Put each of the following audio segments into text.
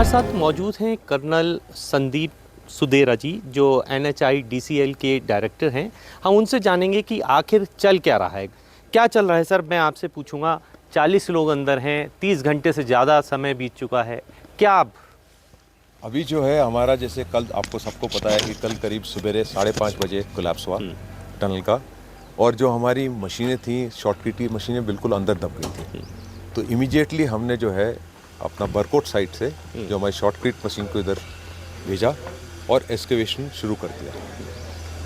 हमारे साथ मौजूद हैं कर्नल संदीप सुदेरा जी, जो NHIDCL के डायरेक्टर हैं। हम उनसे जानेंगे कि आखिर चल क्या रहा है, क्या चल रहा है। सर, मैं आपसे पूछूंगा, 40 लोग अंदर हैं, 30 घंटे से ज़्यादा समय बीत चुका है, क्या अब? अभी जो है हमारा, जैसे कल आपको सबको पता है कि कल करीब सवेरे 5:30 बजे कोलैप्स हुआ टनल का, और जो हमारी मशीनें थी, शॉर्टकट की मशीनें बिल्कुल अंदर दब गई थी। तो इमीडिएटली हमने जो है अपना बरकोट साइड से जो हमारी शॉर्टकट मशीन को इधर भेजा और एक्सकेवेशन शुरू कर दिया।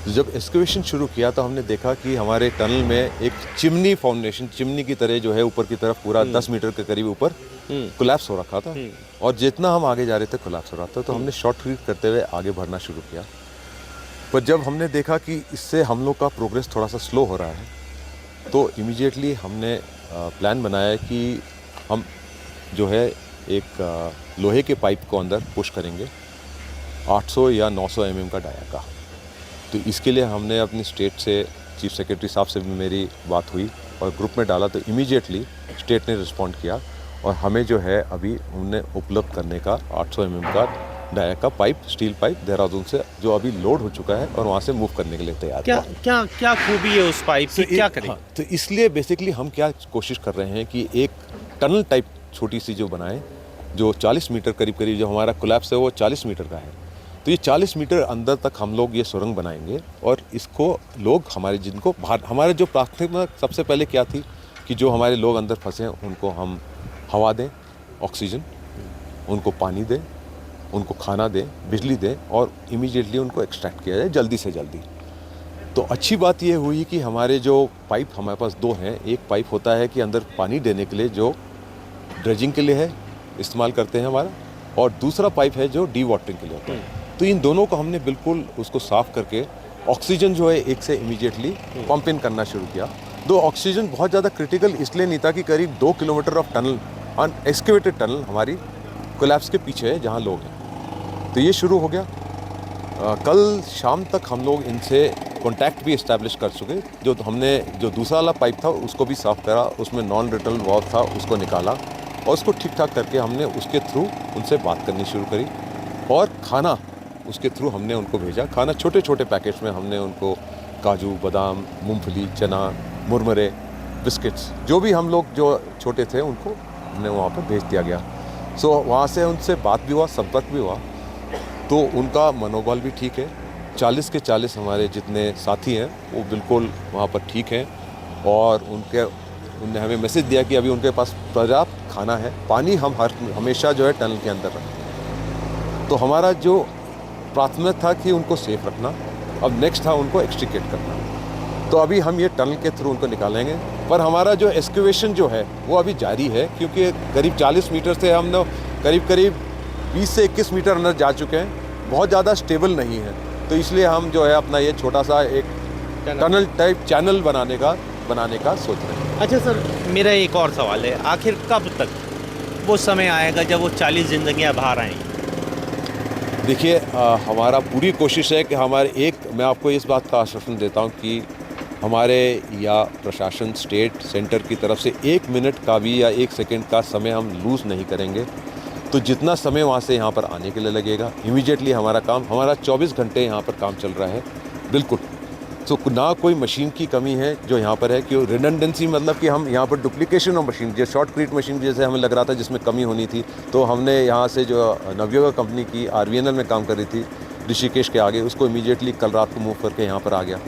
तो जब एक्सकेवेशन शुरू किया तो हमने देखा कि हमारे टनल में एक चिमनी फाउंडेशन, चिमनी की तरह जो है ऊपर की तरफ पूरा 10 मीटर के करीब ऊपर कोलैप्स हो रखा था, और जितना हम आगे जा रहे थे कोलैप्स हो रहा था। तो हमने शॉर्टकट करते हुए आगे बढ़ना शुरू किया। पर जब हमने देखा कि इससे हम लोग का प्रोग्रेस थोड़ा सा स्लो हो रहा है, तो इमीडिएटली हमने प्लान बनाया कि हम जो है एक लोहे के पाइप को अंदर पुश करेंगे 800 या 900 mm का डाया का। तो इसके लिए हमने अपनी स्टेट से चीफ सेक्रेटरी साहब से भी मेरी बात हुई और ग्रुप में डाला। तो इमीडिएटली स्टेट ने रिस्पॉन्ड किया और हमें जो है अभी उन्हें उपलब्ध करने का 800 mm का डाया का पाइप, स्टील पाइप देहरादून से, जो अभी लोड हो चुका है और वहाँ से मूव करने के लिए तैयार क्या है। क्या क्या खूबी है उस पाइप की, क्या करें? हाँ, तो इसलिए बेसिकली हम क्या कोशिश कर रहे हैं कि एक टनल टाइप छोटी सी जो बनाएं, जो 40 मीटर करीब करीब, जो हमारा कोलैप्स है वो 40 मीटर का है। तो ये 40 मीटर अंदर तक हम लोग ये सुरंग बनाएंगे और इसको लोग हमारे, जिनको बाहर, हमारे जो प्राथमिकता सबसे पहले क्या थी कि जो हमारे लोग अंदर फंसे हैं उनको हम हवा दें, ऑक्सीजन, उनको पानी दें, उनको खाना दें, बिजली दें, और इमीडिएटली उनको एक्सट्रैक्ट किया जाए जल्दी से जल्दी। तो अच्छी बात ये हुई कि हमारे जो पाइप हमारे पास दो हैं। एक पाइप होता है कि अंदर पानी देने के लिए, जो ड्रेजिंग के लिए है, इस्तेमाल करते हैं हमारा, और दूसरा पाइप है जो डी वाटरिंग के लिए होता है। तो इन दोनों को हमने बिल्कुल उसको साफ करके ऑक्सीजन जो है एक से इमीडिएटली पंप इन करना शुरू किया। दो ऑक्सीजन बहुत ज़्यादा क्रिटिकल इसलिए नहीं था कि करीब 2 किलोमीटर ऑफ टनल, अनएक्सकेवेटेड टनल हमारी कोलैप्स के पीछे है जहाँ लोग हैं। तो ये शुरू हो गया। कल शाम तक हम लोग इनसे कॉन्टैक्ट भी इस्टेब्लिश कर चुके। जो हमने जो दूसरा वाला पाइप था उसको भी साफ़ करा, उसमें नॉन रिटर्न वॉल्व था उसको निकाला और उसको ठीक ठाक करके हमने उसके थ्रू उनसे बात करनी शुरू करी। और खाना उसके थ्रू हमने उनको भेजा। खाना छोटे छोटे पैकेट्स में हमने उनको काजू, बादाम, मूंगफली, चना, मुरमुरे, बिस्किट्स, जो भी हम लोग जो छोटे थे उनको हमने वहाँ पर भेज दिया गया। सो वहाँ से उनसे बात भी हुआ, संपर्क भी हुआ, तो उनका मनोबल भी ठीक है। 40 के 40 हमारे जितने साथी हैं वो बिल्कुल वहाँ पर ठीक हैं, और उनने हमें मैसेज दिया कि अभी उनके पास पर्याप्त खाना है, पानी हम हमेशा जो है टनल के अंदर रखें। तो हमारा जो प्राथमिक था कि उनको सेफ रखना, अब नेक्स्ट था उनको एक्सट्रिकेट करना। तो अभी हम ये टनल के थ्रू उनको निकालेंगे, पर हमारा जो एक्सकेवेशन जो है वो अभी जारी है, क्योंकि करीब 40 मीटर से हम लोग करीब 20 से 21 मीटर अंदर जा चुके हैं। बहुत ज़्यादा स्टेबल नहीं है, तो इसलिए हम जो है अपना ये छोटा सा एक टनल टाइप चैनल बनाने का सोच रहे हैं। अच्छा सर, मेरा एक और सवाल है, आखिर कब तक वो समय आएगा जब वो 40 जिंदगियां बाहर आएंगी? देखिए, हमारा पूरी कोशिश है कि मैं आपको इस बात का आश्वासन देता हूँ कि हमारे या प्रशासन, स्टेट, सेंटर की तरफ से 1 मिनट का भी या 1 सेकंड का समय हम लूज़ नहीं करेंगे। तो जितना समय वहाँ से यहाँ पर आने के लिए लगेगा, इमीडिएटली हमारा 24 घंटे यहाँ पर काम चल रहा है, बिल्कुल। तो ना कोई मशीन की कमी है जो यहाँ पर है, कि रिडंडेंसी, मतलब कि हम यहाँ पर डुप्लीकेशन ऑफ मशीन, जो शॉर्टकट मशीन जैसे हमें लग रहा था जिसमें कमी होनी थी, तो हमने यहाँ से जो नवयुगा कंपनी की RVNL में काम कर रही थी ऋषिकेश के आगे, उसको इमीडिएटली कल रात को मूव करके यहाँ पर आ गया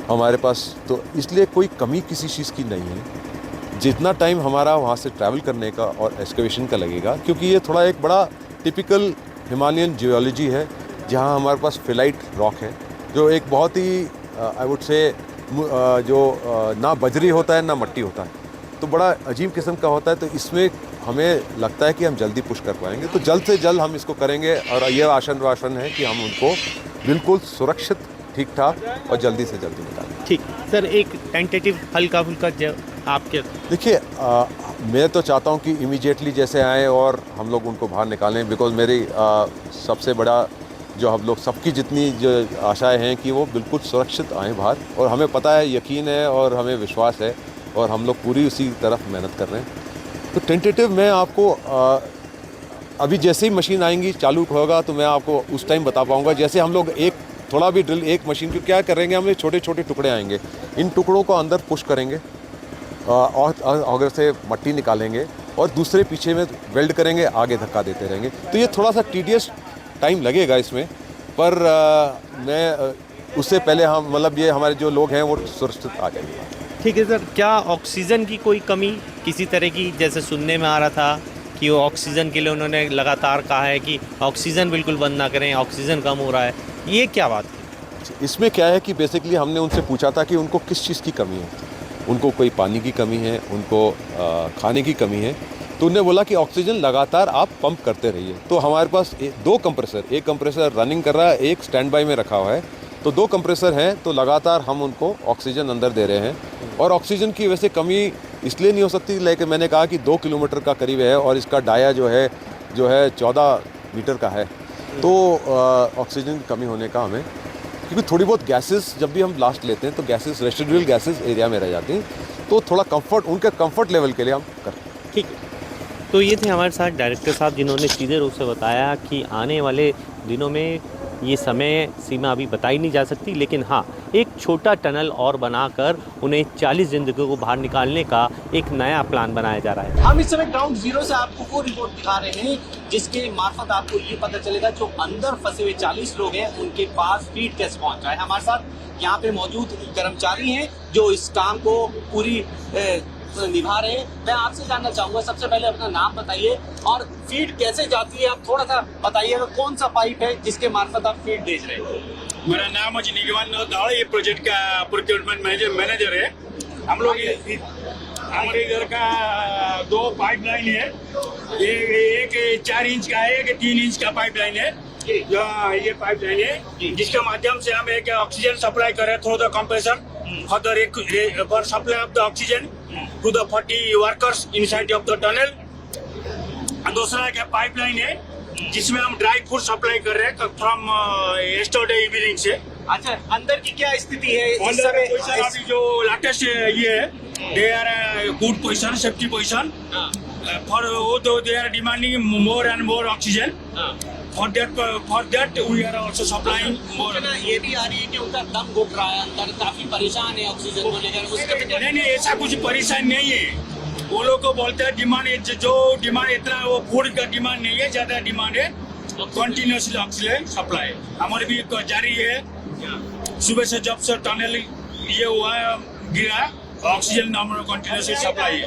हमारे पास। तो इसलिए कोई कमी किसी चीज़ की नहीं है। जितना टाइम हमारा वहाँ से ट्रैवल करने का और एक्सकेवेशन का लगेगा, क्योंकि ये थोड़ा एक बड़ा टिपिकल हिमालयन जियोलॉजी है, जहाँ हमारे पास फिलाइट रॉक है, जो एक बहुत ही आई वुड से जो ना बजरी होता है ना मट्टी होता है, तो बड़ा अजीब किस्म का होता है। तो इसमें हमें लगता है कि हम जल्दी पुश कर पाएंगे, तो जल्द से जल्द हम इसको करेंगे, और ये आश्वासन है कि हम उनको बिल्कुल सुरक्षित, ठीक ठाक और जल्दी से जल्दी निकालेंगे। ठीक सर, एक टेंटेटिव हल्का फुल्का आपके। देखिए, मैं तो चाहता हूं कि इमीडिएटली जैसे आएँ और हम लोग उनको बाहर निकालें, बिकॉज़ मेरी सबसे बड़ा जो हम लोग सबकी जितनी जो आशाएं हैं कि वो बिल्कुल सुरक्षित आएँ बाहर, और हमें पता है, यकीन है और हमें विश्वास है, और हम लोग पूरी उसी तरफ मेहनत कर रहे हैं। तो टेंटेटिव मैं आपको अभी जैसे ही मशीन आएंगी चालू होगा तो मैं आपको उस टाइम बता पाऊंगा। जैसे हम लोग एक थोड़ा भी ड्रिल एक मशीन को क्या करेंगे, हम छोटे छोटे टुकड़े आएंगे, इन टुकड़ों को अंदर पुश करेंगे और अगर से मट्टी निकालेंगे और दूसरे पीछे में वेल्ड करेंगे, आगे धक्का देते रहेंगे। तो ये थोड़ा सा टीडियस टाइम लगेगा इसमें, पर मैं उससे पहले हम मतलब ये हमारे जो लोग हैं वो सुरक्षित आ जाएंगे। ठीक है सर, क्या ऑक्सीजन की कोई कमी किसी तरह की, जैसे सुनने में आ रहा था कि वो ऑक्सीजन के लिए उन्होंने लगातार कहा है कि ऑक्सीजन बिल्कुल बंद ना करें, ऑक्सीजन कम हो रहा है, ये क्या बात है? इसमें क्या है कि बेसिकली हमने उनसे पूछा था कि उनको किस चीज़ की कमी है। उनको कोई पानी की कमी है, उनको खाने की कमी है, तो उन्होंने बोला कि ऑक्सीजन लगातार आप पंप करते रहिए। तो हमारे पास दो कंप्रेसर, एक कंप्रेसर रनिंग कर रहा है, एक स्टैंड बाई में रखा हुआ है, तो दो कंप्रेसर हैं, तो लगातार हम उनको ऑक्सीजन अंदर दे रहे हैं। और ऑक्सीजन की वैसे कमी इसलिए नहीं हो सकती, लेकिन मैंने कहा कि 2 किलोमीटर का करीब है और इसका डाया जो है 14 मीटर का है, तो ऑक्सीजन की कमी होने का हमें, क्योंकि थोड़ी बहुत गैसेस जब भी हम ब्लास्ट लेते हैं तो गैसेस रेसिडुअल गैसेस एरिया में रह जाती हैं, तो थोड़ा कंफर्ट उनके कंफर्ट लेवल के लिए हम करते हैं। ठीक है, तो ये थे हमारे साथ डायरेक्टर साहब जिन्होंने सीधे रूप से बताया कि आने वाले दिनों में ये समय सीमा अभी बताई नहीं जा सकती, लेकिन हाँ, एक छोटा टनल और बनाकर उन्हें 40 ज़िंदगियों को बाहर निकालने का एक नया प्लान बनाया जा रहा है। हम इस समय ग्राउंड जीरो से आपको वो रिपोर्ट दिखा रहे हैं जिसके मार्फत आपको ये पता चलेगा जो अंदर फंसे हुए 40 लोग हैं उनके पास फीड कैसे पहुंच रहा है। हमारे साथ यहाँ पे मौजूद कर्मचारी हैं जो इस काम को पूरी निभा रहे हैं। मैं आपसे जानना चाहूंगा, सबसे पहले अपना नाम बताइए और फीड कैसे जाती है आप थोड़ा सा बताइएगा। कौन सा पाइप है जिसके मार्फत आप फीड भेज रहे हैं? मेरा नाम अजय निगमान दाड़, ये प्रोजेक्ट का प्रोक्योरमेंट मैनेजर है। हम लोग हमारे इधर का 2 पाइपलाइन है, एक 4 इंच का है, एक 3 इंच का पाइपलाइन है। ये पाइपलाइन है जिसके माध्यम से हम एक ऑक्सीजन सप्लाई कर रहे हैं through the compressor for the supply of the oxygen to the 40 workers inside of the tunnel। दूसरा एक पाइपलाइन है जिसमें हम ड्राई फूड सप्लाई कर रहे हैं फ्रॉम यस्टरडे इवनिंग से। अच्छा, अंदर की क्या स्थिति है इस अंदर समय? पोजीशन अभी जो लेटेस्ट ये है, they are good position, safety position for वो they are demanding more and more oxygen. For that we are also supplying more। ये भी आ रही है कि उनका दम घुट रहा है, अंदर काफी परेशान है ऑक्सीजन को लेकर, उसके नहीं ऐसा कुछ परेशान नहीं है। वो लोग को बोलते हैं डिमांड, जो डिमांड इतना वो फूड का डिमांड नहीं है, ज्यादा डिमांड है कंटिन्यूसली ऑक्सीजन सप्लाई हमारे भी जारी है। सुबह से जब से टनल ये हुआ गिरा, ऑक्सीजन हमारा कंटिन्यूसली सप्लाई है।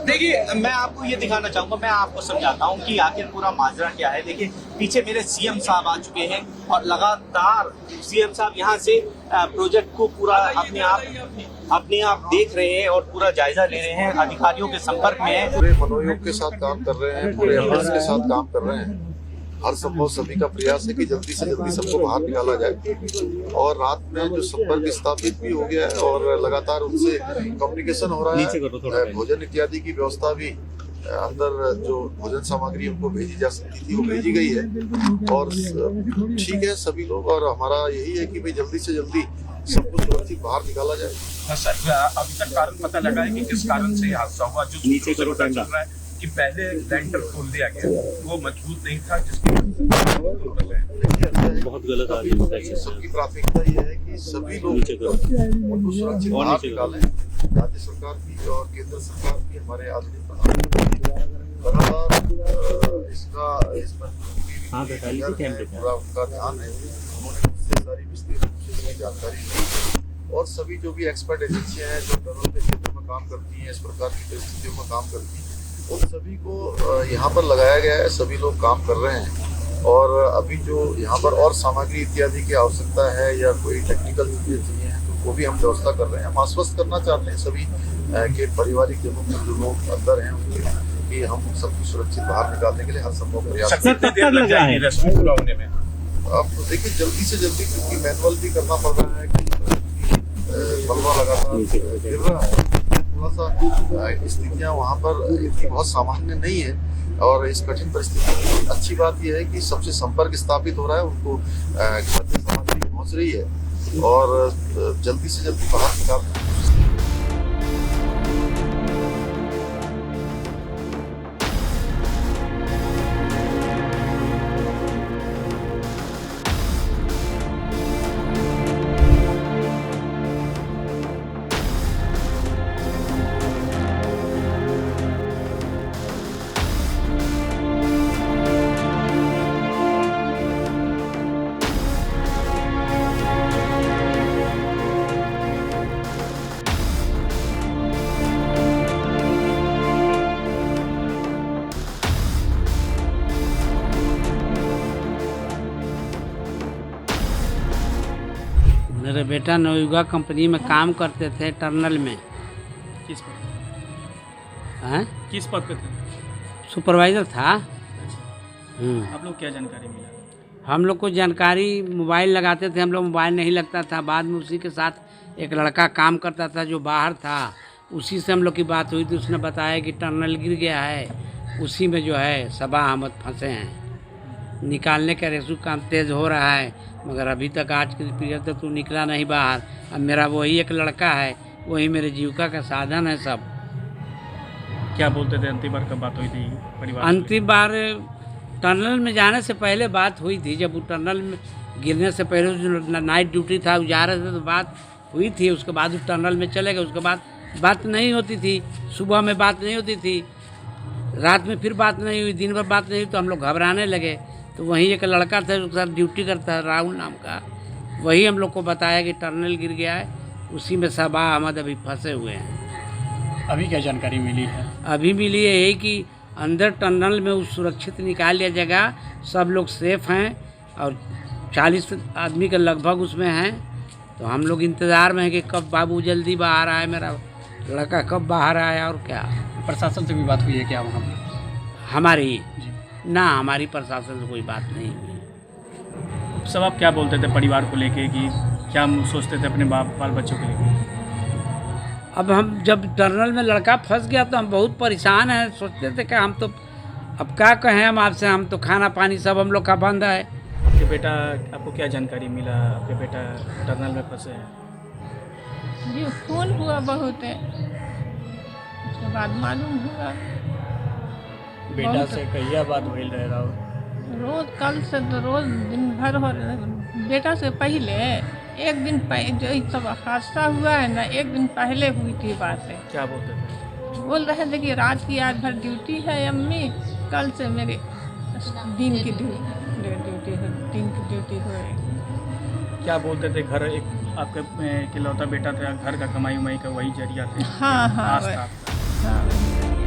देखिए, मैं आपको ये दिखाना चाहूंगा, मैं आपको समझाता हूँ कि आखिर पूरा माजरा क्या है। देखिए, पीछे मेरे सीएम साहब आ चुके हैं और लगातार सीएम साहब यहाँ से प्रोजेक्ट को पूरा अपने आप देख रहे हैं और पूरा जायजा ले रहे हैं, अधिकारियों के संपर्क में है। पूरे मनोयोग के साथ काम कर रहे हैं, पूरे अभ्यास के साथ काम कर रहे हैं। हर संभव सभी का प्रयास है कि जल्दी से जल्दी सबको बाहर निकाला जाए। और रात में जो संपर्क स्थापित भी हो गया है और लगातार उनसे कम्युनिकेशन हो रहा है। भोजन इत्यादि की व्यवस्था भी अंदर, जो भोजन सामग्री उनको भेजी जा सकती थी वो भेजी गई है और ठीक है सभी लोग। और हमारा यही है कि भाई जल्दी से जल्दी सबको सुरक्षित बाहर निकाला जाए। सर, अभी तक कारण पता लगा है कि किस कारण से हादसा हुआ? जो नीचे से पता चल रहा है कि पहले लेंटर खोल दिया गया, वो मजबूत नहीं था, जिसकी बहुत गलत आदमी है। सबकी प्राथमिकता ये है कि सभी लोग उनको सुरक्षित बाहर निकालें। राज्य सरकार की और केंद्र सरकार की, हमारे आदरणीय लगातार इस पर पूरा उनका ध्यान है। उन्होंने मुझसे सारी विस्तृत रूप से जानकारी दी और सभी जो भी एक्सपर्ट एजेंसियां हैं जो टनल के क्षेत्र में काम करती हैं, इस प्रकार की परिस्थितियों में काम करती हैं, उन सभी को यहाँ पर लगाया गया है। सभी लोग काम कर रहे हैं और अभी जो यहाँ पर और सामग्री इत्यादि की आवश्यकता है या कोई टेक्निकल चीजें चाहिए हैं तो वो भी हम व्यवस्था कर रहे हैं। हम आश्वस्त करना चाहते हैं सभी के पारिवारिक जनों में जो लोग अंदर हैं उनके, कि हम सबको सुरक्षित बाहर निकालने के लिए हर संभव प्रयास होने में। अब देखिए जल्दी से जल्दी, क्योंकि मैनुअल भी करना पड़ रहा है कि बलवा लगातार गिर रहा है, थोड़ा सा स्थितियाँ वहाँ पर इतनी बहुत सामान्य नहीं है। और इस कठिन परिस्थिति में अच्छी बात यह है कि सबसे संपर्क स्थापित हो रहा है, उनको खाद्य सामग्री पहुँच रही है और जल्दी से जल्दी बाहर निकाल बेटा नवयुगा कंपनी में काम करते थे टर्नल में। किस पद हैं? किस पद पे थे? सुपरवाइज़र था। आप लोग क्या जानकारी मिला? हम लोग को जानकारी मोबाइल लगाते थे, हम लोग मोबाइल नहीं लगता था। बाद में उसी के साथ एक लड़का काम करता था जो बाहर था, उसी से हम लोग की बात हुई थी। उसने बताया कि टर्नल गिर गया है, उसी में जो है सबा अहमद फंसे हैं। निकालने का रेसू काम तेज़ हो रहा है, मगर अभी तक आज के पीरियड तक तो निकला नहीं बाहर। अब मेरा वही एक लड़का है, वही मेरे जीविका का साधन है सब। क्या बोलते थे? अंतिम बार कब बात हुई थी परिवार से? अंतिम बार टनल में जाने से पहले बात हुई थी। जब वो टनल में गिरने से पहले जो नाइट ड्यूटी था वो जा रहे थे तो बात हुई थी। उसके बाद वो टनल में चले गए, उसके बाद बात नहीं होती थी। सुबह में बात नहीं होती थी, रात में फिर बात नहीं हुई, दिन भर बात नहीं हुई, तो हम लोग घबराने लगे। तो वहीं एक लड़का था जो सर ड्यूटी करता है राहुल नाम का, वही हम लोग को बताया कि टनल गिर गया है, उसी में सबा अहमद अभी फंसे हुए हैं। अभी क्या जानकारी मिली है? अभी मिली है यही कि अंदर टनल में उस सुरक्षित निकाल लिया जाएगा, सब लोग सेफ हैं और 40 आदमी के लगभग उसमें हैं। तो हम लोग इंतज़ार में हैं कि कब बाबू जल्दी बाहर आए, मेरा लड़का कब बाहर आया। और क्या प्रशासन से भी बात हुई है क्या वहाँ पर? हमारी जी। ना, हमारी प्रशासन से कोई बात नहीं हुई। सब आप क्या बोलते थे परिवार को लेके, कि क्या सोचते थे अपने बाल बच्चों के लिए? अब हम जब टनल में लड़का फंस गया तो हम बहुत परेशान हैं। सोचते थे कि हम तो अब क्या कहें हम आपसे, हम तो खाना पानी सब हम लोग का बंद है। आपके बेटा, आपको क्या जानकारी मिला? आपके बेटा टनल में फंसे हैं। जी खून हुआ बहुत है, उसके बाद मालूम हुआ। बेटा बहुत- से कहिया बात भइल रहे रहो? रोज कल से तो रोज दिन भर हो रहा। बेटा से पहले एक दिन जो ये सब हादसा हुआ है ना, एक दिन पहले हुई थी बातें। क्या बोलते थे? बोल रहे थे कि रात की आज भर ड्यूटी है अम्मी, कल से मेरे दिन की ड्यूटी होएगी। क्या बोलते थे? घर एक आपके इकलौता बेटा था, घर का कमाई उमाई का वही जरिया थे? हाँ हाँ आस था। हाँ।